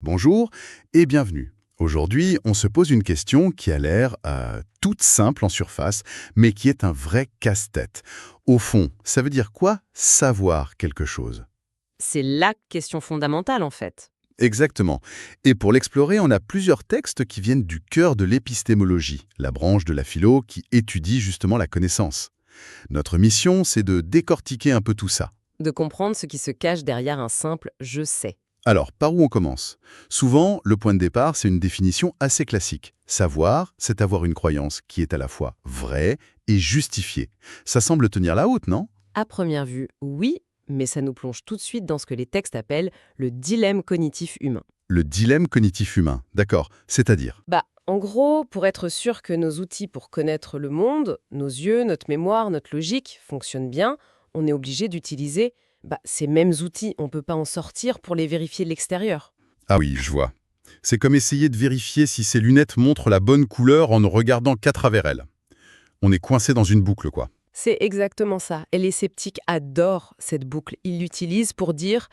Bonjour et bienvenue. Aujourd'hui, on se pose une question qui a l'air toute simple en surface, mais qui est un vrai casse-tête. Au fond, ça veut dire quoi savoir quelque chose? C'est la question fondamentale en fait. Exactement. Et pour l'explorer, on a plusieurs textes qui viennent du cœur de l'épistémologie, la branche de la philo qui étudie justement la connaissance. Notre mission, c'est de décortiquer un peu tout ça. De comprendre ce qui se cache derrière un simple «je sais». Alors, par où on commence? Souvent, le point de départ, c'est une définition assez classique. Savoir, c'est avoir une croyance qui est à la fois vraie et justifiée. Ça semble tenir la route, non? À première vue, oui, mais ça nous plonge tout de suite dans ce que les textes appellent le dilemme cognitif humain. Le dilemme cognitif humain, d'accord, c'est-à-dire? En gros, pour être sûr que nos outils pour connaître le monde, nos yeux, notre mémoire, notre logique fonctionnent bien, on est obligé d'utiliser ces mêmes outils. On ne peut pas en sortir pour les vérifier de l'extérieur. Ah oui, je vois. C'est comme essayer de vérifier si ces lunettes montrent la bonne couleur en ne regardant qu'à travers elles. On est coincé dans une boucle, quoi. C'est exactement ça. Et les sceptiques adorent cette boucle. Ils l'utilisent pour dire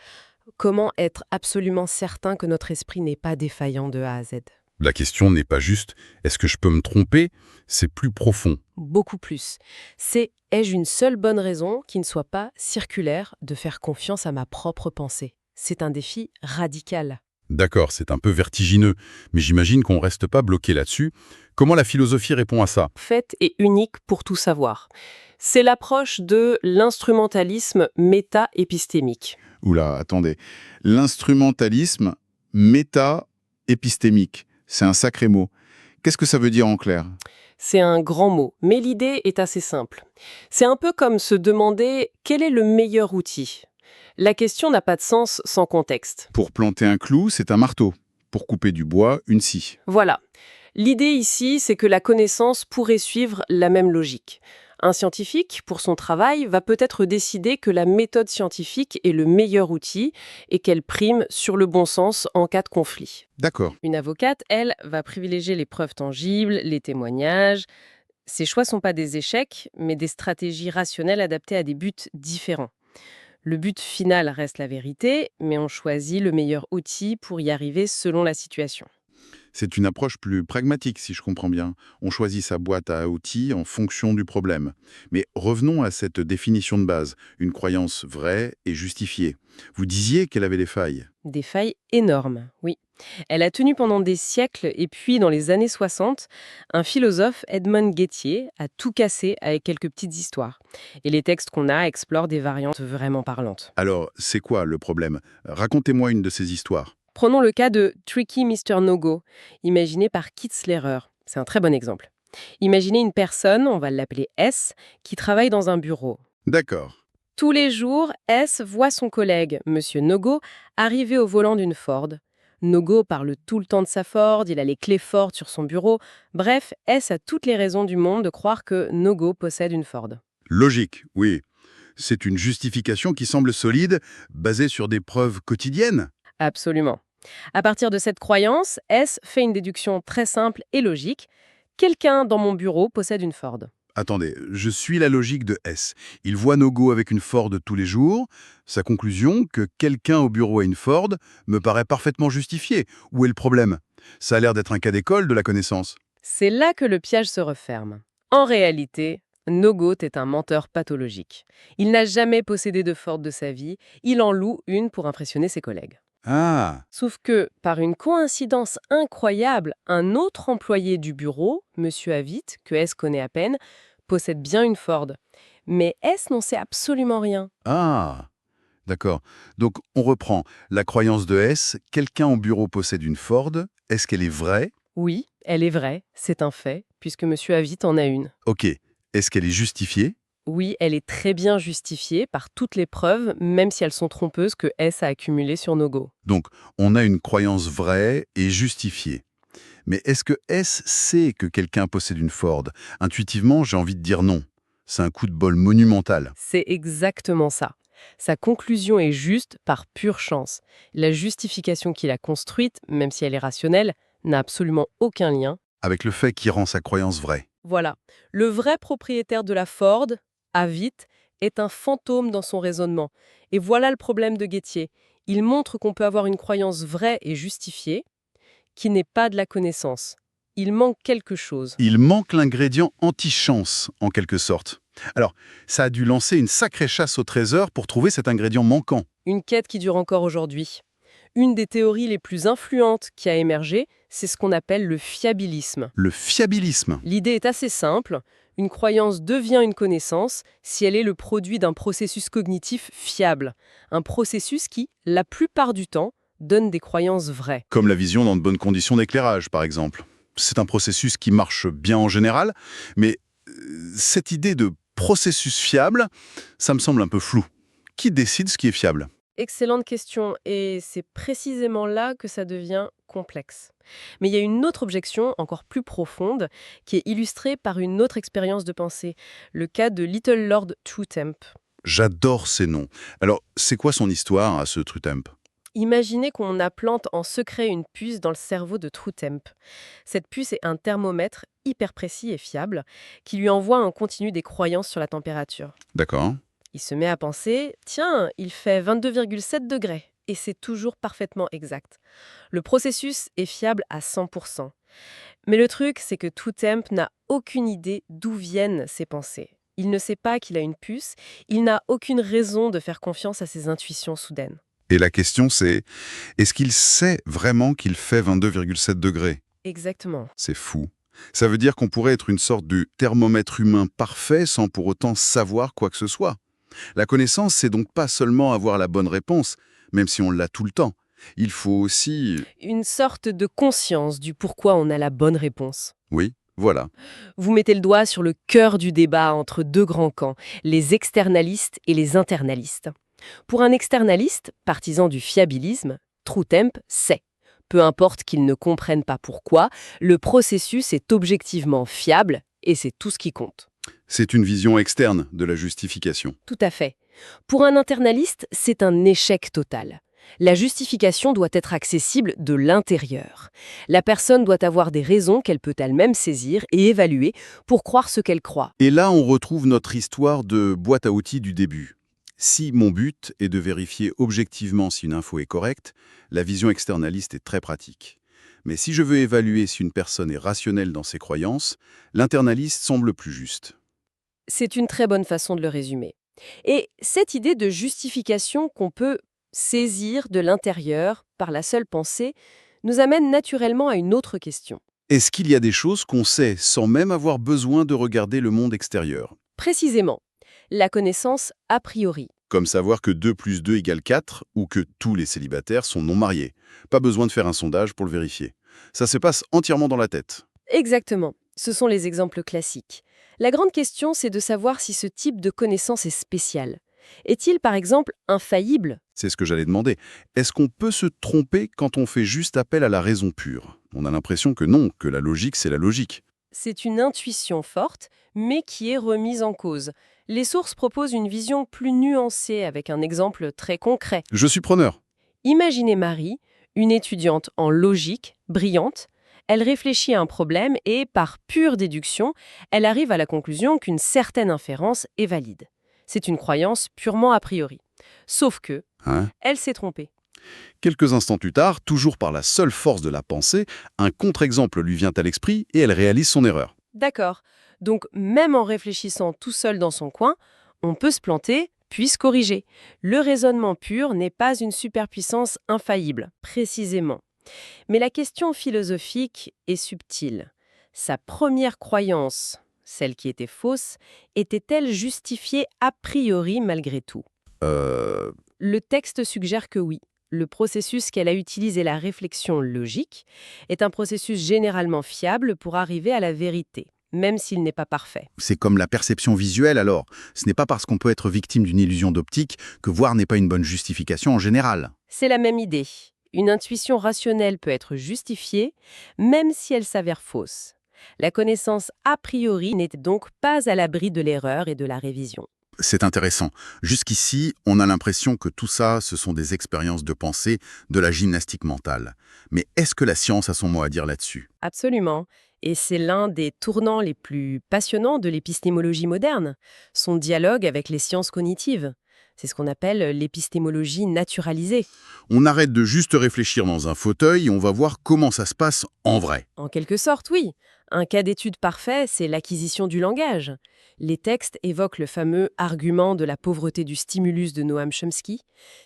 comment être absolument certain que notre esprit n'est pas défaillant de A à Z. La question n'est pas juste «est-ce que je peux me tromper?» C'est plus profond. Beaucoup plus. C'est ai-je une seule bonne raison qui ne soit pas circulaire de faire confiance à ma propre pensée? C'est un défi radical. D'accord, c'est un peu vertigineux, mais j'imagine qu'on ne reste pas bloqué là-dessus. Comment la philosophie répond à ça? Faite et unique pour tout savoir. C'est l'approche de l'instrumentalisme méta-épistémique. Oula, attendez. L'instrumentalisme méta-épistémique, c'est un sacré mot. Qu'est-ce que ça veut dire en clair? C'est un grand mot, mais l'idée est assez simple. C'est un peu comme se demander quel est le meilleur outil. La question n'a pas de sens sans contexte. Pour planter un clou, c'est un marteau. Pour couper du bois, une scie. Voilà. L'idée ici, c'est que la connaissance pourrait suivre la même logique. Un scientifique, pour son travail, va peut-être décider que la méthode scientifique est le meilleur outil et qu'elle prime sur le bon sens en cas de conflit. D'accord. Une avocate, elle, va privilégier les preuves tangibles, les témoignages. Ces choix ne sont pas des échecs, mais des stratégies rationnelles adaptées à des buts différents. Le but final reste la vérité, mais on choisit le meilleur outil pour y arriver selon la situation. C'est une approche plus pragmatique, si je comprends bien. On choisit sa boîte à outils en fonction du problème. Mais revenons à cette définition de base, une croyance vraie et justifiée. Vous disiez qu'elle avait des failles. Des failles énormes, oui. Elle a tenu pendant des siècles et puis, dans les années 60, un philosophe, Edmond Guettier, a tout cassé avec quelques petites histoires. Et les textes qu'on a explorent des variantes vraiment parlantes. Alors, c'est quoi le problème? Racontez-moi une de ces histoires. Prenons le cas de Tricky Mr. No-Go, imaginé par Keith Slerer. C'est un très bon exemple. Imaginez une personne, on va l'appeler S, qui travaille dans un bureau. D'accord. Tous les jours, S voit son collègue, Monsieur Nogo, arriver au volant d'une Ford. Nogo parle tout le temps de sa Ford, il a les clés Ford sur son bureau. Bref, S a toutes les raisons du monde de croire que Nogo possède une Ford. Logique, oui. C'est une justification qui semble solide, basée sur des preuves quotidiennes. Absolument. À partir de cette croyance, S fait une déduction très simple et logique. Quelqu'un dans mon bureau possède une Ford. Attendez, je suis la logique de S. Il voit Nogo avec une Ford tous les jours. Sa conclusion, que quelqu'un au bureau a une Ford, me paraît parfaitement justifiée. Où est le problème? Ça a l'air d'être un cas d'école de la connaissance. C'est là que le piège se referme. En réalité, Nogo est un menteur pathologique. Il n'a jamais possédé de Ford de sa vie, il en loue une pour impressionner ses collègues. Ah, Sauf que, par une coïncidence incroyable, un autre employé du bureau, Monsieur Avit, que S connaît à peine, possède bien une Ford. Mais S n'en sait absolument rien. ah, d'accord. Donc on reprend. La croyance de S, quelqu'un au bureau possède une Ford. Est-ce qu'elle est vraie? Oui, elle est vraie, c'est un fait, puisque Monsieur Avit en a une. Ok. Est-ce qu'elle est justifiée? Oui, elle est très bien justifiée par toutes les preuves, même si elles sont trompeuses, que S a accumulées sur Nogo. Donc on a une croyance vraie et justifiée. Mais est-ce que S sait que quelqu'un possède une Ford? Intuitivement, j'ai envie de dire non. C'est un coup de bol monumental. C'est exactement ça. Sa conclusion est juste par pure chance. La justification qu'il a construite, même si elle est rationnelle, n'a absolument aucun lien. Avec le fait qui rend sa croyance vraie. Voilà. Le vrai propriétaire de la Ford, Avit, est un fantôme dans son raisonnement. Et voilà le problème de Guettier. Il montre qu'on peut avoir une croyance vraie et justifiée, qui n'est pas de la connaissance. Il manque quelque chose. Il manque l'ingrédient anti-chance, en quelque sorte. Alors, ça a dû lancer une sacrée chasse au trésor pour trouver cet ingrédient manquant. Une quête qui dure encore aujourd'hui. Une des théories les plus influentes qui a émergé, c'est ce qu'on appelle le fiabilisme. Le fiabilisme. L'idée est assez simple. Une croyance devient une connaissance si elle est le produit d'un processus cognitif fiable. Un processus qui, la plupart du temps, donne des croyances vraies. Comme la vision dans de bonnes conditions d'éclairage, par exemple. C'est un processus qui marche bien en général, mais cette idée de processus fiable, ça me semble un peu flou. Qui décide ce qui est fiable? Excellente question, et c'est précisément là que ça devient complexe. Mais il y a une autre objection, encore plus profonde, qui est illustrée par une autre expérience de pensée, le cas de Little Lord Truetemp. J'adore ces noms. Alors, c'est quoi son histoire à ce Truetemp? Imaginez qu'on implante en secret une puce dans le cerveau de Truetemp. Cette puce est un thermomètre hyper précis et fiable qui lui envoie en continu des croyances sur la température. D'accord. Il se met à penser, tiens, il fait 22,7 degrés. Et c'est toujours parfaitement exact. Le processus est fiable à 100%. Mais le truc, c'est que Truetemp n'a aucune idée d'où viennent ses pensées. Il ne sait pas qu'il a une puce, il n'a aucune raison de faire confiance à ses intuitions soudaines. Et la question c'est, est-ce qu'il sait vraiment qu'il fait 22,7 degrés? Exactement. C'est fou. Ça veut dire qu'on pourrait être une sorte de thermomètre humain parfait sans pour autant savoir quoi que ce soit. La connaissance, c'est donc pas seulement avoir la bonne réponse, même si on l'a tout le temps. Il faut aussi... Une sorte de conscience du pourquoi on a la bonne réponse. Oui, voilà. Vous mettez le doigt sur le cœur du débat entre deux grands camps, les externalistes et les internalistes. Pour un externaliste, partisan du fiabilisme, Truetemp sait. Peu importe qu'il ne comprenne pas pourquoi, le processus est objectivement fiable et c'est tout ce qui compte. C'est une vision externe de la justification. Tout à fait. Pour un internaliste, c'est un échec total. La justification doit être accessible de l'intérieur. La personne doit avoir des raisons qu'elle peut elle-même saisir et évaluer pour croire ce qu'elle croit. Et là, on retrouve notre histoire de boîte à outils du début. Si mon but est de vérifier objectivement si une info est correcte, la vision externaliste est très pratique. Mais si je veux évaluer si une personne est rationnelle dans ses croyances, l'internaliste semble plus juste. C'est une très bonne façon de le résumer. Et cette idée de justification qu'on peut saisir de l'intérieur par la seule pensée nous amène naturellement à une autre question. Est-ce qu'il y a des choses qu'on sait sans même avoir besoin de regarder le monde extérieur? Précisément, la connaissance a priori. Comme savoir que 2 plus 2 égale 4 ou que tous les célibataires sont non mariés. Pas besoin de faire un sondage pour le vérifier. Ça se passe entièrement dans la tête. Exactement, ce sont les exemples classiques. La grande question, c'est de savoir si ce type de connaissance est spécial. Est-il par exemple infaillible? C'est ce que j'allais demander. Est-ce qu'on peut se tromper quand on fait juste appel à la raison pure? On a l'impression que non, que la logique, c'est la logique. C'est une intuition forte, mais qui est remise en cause. Les sources proposent une vision plus nuancée avec un exemple très concret. Je suis preneur. Imaginez Marie, une étudiante en logique, brillante. Elle réfléchit à un problème et, par pure déduction, elle arrive à la conclusion qu'une certaine inférence est valide. C'est une croyance purement a priori. Sauf que, Hein? elle s'est trompée. Quelques instants plus tard, toujours par la seule force de la pensée, un contre-exemple lui vient à l'esprit et elle réalise son erreur. D'accord. Donc, même en réfléchissant tout seul dans son coin, on peut se planter, puis se corriger. Le raisonnement pur n'est pas une superpuissance infaillible, précisément. Mais la question philosophique est subtile. Sa première croyance, celle qui était fausse, était-elle justifiée a priori malgré tout? Le texte suggère que oui. Le processus qu'elle a utilisé, la réflexion logique, est un processus généralement fiable pour arriver à la vérité, même s'il n'est pas parfait. C'est comme la perception visuelle alors. Ce n'est pas parce qu'on peut être victime d'une illusion d'optique que voir n'est pas une bonne justification en général. C'est la même idée. Une intuition rationnelle peut être justifiée, même si elle s'avère fausse. La connaissance a priori n'est donc pas à l'abri de l'erreur et de la révision. C'est intéressant. Jusqu'ici, on a l'impression que tout ça, ce sont des expériences de pensée, de la gymnastique mentale. Mais est-ce que la science a son mot à dire là-dessus? Absolument. Et c'est l'un des tournants les plus passionnants de l'épistémologie moderne, son dialogue avec les sciences cognitives. C'est ce qu'on appelle l'épistémologie naturalisée. On arrête de juste réfléchir dans un fauteuil et on va voir comment ça se passe en vrai. En quelque sorte, oui. Un cas d'étude parfait, c'est l'acquisition du langage. Les textes évoquent le fameux argument de la pauvreté du stimulus de Noam Chomsky.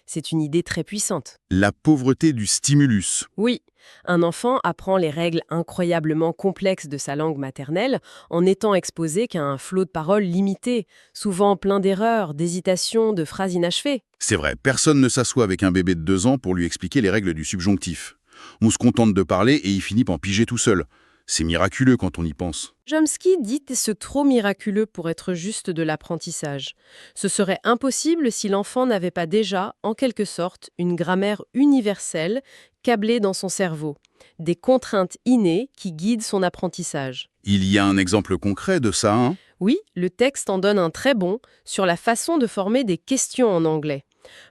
C'est une idée très puissante. La pauvreté du stimulus. Oui, un enfant apprend les règles incroyablement complexes de sa langue maternelle en n'étant exposé qu'à un flot de paroles limité, souvent plein d'erreurs, d'hésitations, de phrases inachevées. C'est vrai, personne ne s'assoit avec un bébé de 2 ans pour lui expliquer les règles du subjonctif. On se contente de parler et il finit par piger tout seul. C'est miraculeux quand on y pense. Chomsky dit ce trop miraculeux pour être juste de l'apprentissage. Ce serait impossible si l'enfant n'avait pas déjà, en quelque sorte, une grammaire universelle câblée dans son cerveau, des contraintes innées qui guident son apprentissage. Il y a un exemple concret de ça, hein? Oui, le texte en donne un très bon sur la façon de former des questions en anglais.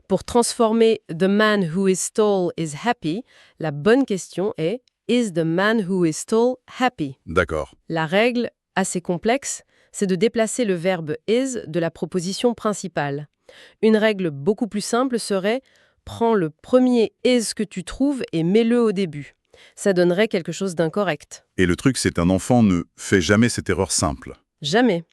Pour transformer « The man who is tall is happy », la bonne question est « Is the man who is tall happy ?» D'accord. La règle, assez complexe, c'est de déplacer le verbe is de la proposition principale. Une règle beaucoup plus simple serait « Prends le premier is que tu trouves et mets-le au début ». Ça donnerait quelque chose d'incorrect. Et le truc, c'est qu'un enfant ne fait jamais cette erreur simple. Jamais.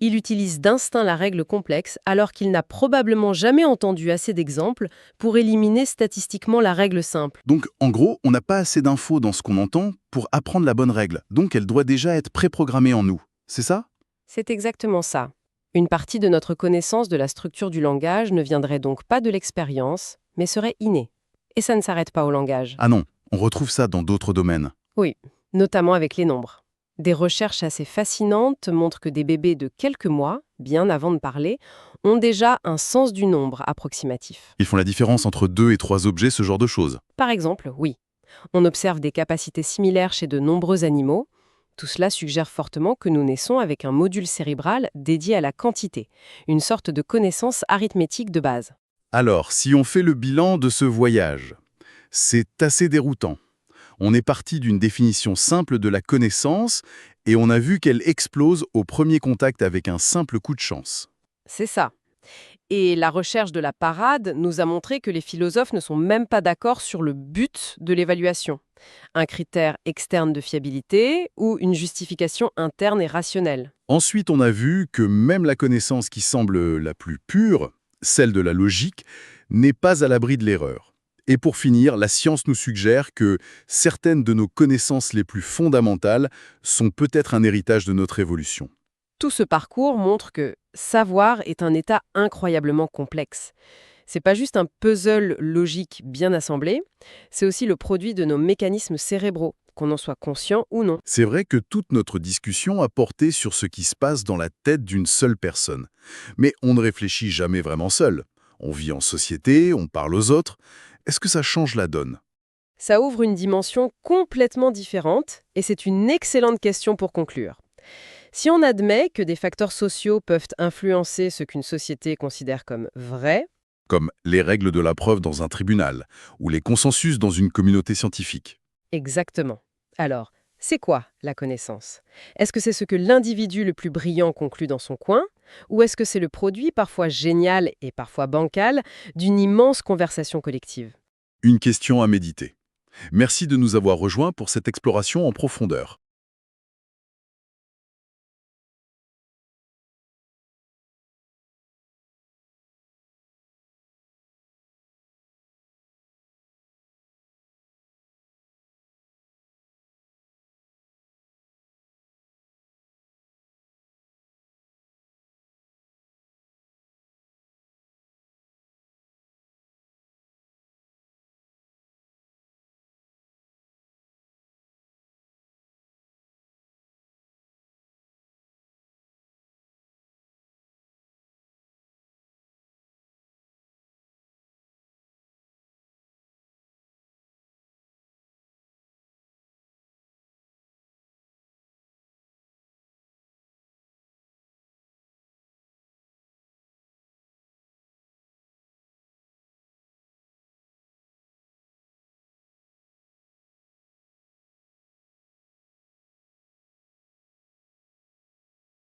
Il utilise d'instinct la règle complexe alors qu'il n'a probablement jamais entendu assez d'exemples pour éliminer statistiquement la règle simple. Donc, en gros, on n'a pas assez d'infos dans ce qu'on entend pour apprendre la bonne règle. Donc, elle doit déjà être préprogrammée en nous. C'est ça? C'est exactement ça. Une partie de notre connaissance de la structure du langage ne viendrait donc pas de l'expérience, mais serait innée. Et ça ne s'arrête pas au langage. Ah non, on retrouve ça dans d'autres domaines. Oui, notamment avec les nombres. Des recherches assez fascinantes montrent que des bébés de quelques mois, bien avant de parler, ont déjà un sens du nombre approximatif. Ils font la différence entre 2 et 3 objets, ce genre de choses. Par exemple, oui, on observe des capacités similaires chez de nombreux animaux. Tout cela suggère fortement que nous naissons avec un module cérébral dédié à la quantité, une sorte de connaissance arithmétique de base. Alors, si on fait le bilan de ce voyage, c'est assez déroutant. On est parti d'une définition simple de la connaissance et on a vu qu'elle explose au premier contact avec un simple coup de chance. C'est ça. Et la recherche de la parade nous a montré que les philosophes ne sont même pas d'accord sur le but de l'évaluation. Un critère externe de fiabilité ou une justification interne et rationnelle. Ensuite, on a vu que même la connaissance qui semble la plus pure, celle de la logique, n'est pas à l'abri de l'erreur. Et pour finir, la science nous suggère que certaines de nos connaissances les plus fondamentales sont peut-être un héritage de notre évolution. Tout ce parcours montre que savoir est un état incroyablement complexe. C'est pas juste un puzzle logique bien assemblé, c'est aussi le produit de nos mécanismes cérébraux, qu'on en soit conscient ou non. C'est vrai que toute notre discussion a porté sur ce qui se passe dans la tête d'une seule personne. Mais on ne réfléchit jamais vraiment seul. On vit en société, on parle aux autres. Est-ce que ça change la donne? Ça ouvre une dimension complètement différente, et c'est une excellente question pour conclure. Si on admet que des facteurs sociaux peuvent influencer ce qu'une société considère comme vrai, Comme les règles de la preuve dans un tribunal, ou les consensus dans une communauté scientifique. exactement. Alors, c'est quoi la connaissance? Est-ce que c'est ce que l'individu le plus brillant conclut dans son coin? Ou est-ce que c'est le produit, parfois génial et parfois bancal, d'une immense conversation collective? Une question à méditer. Merci de nous avoir rejoints pour cette exploration en profondeur.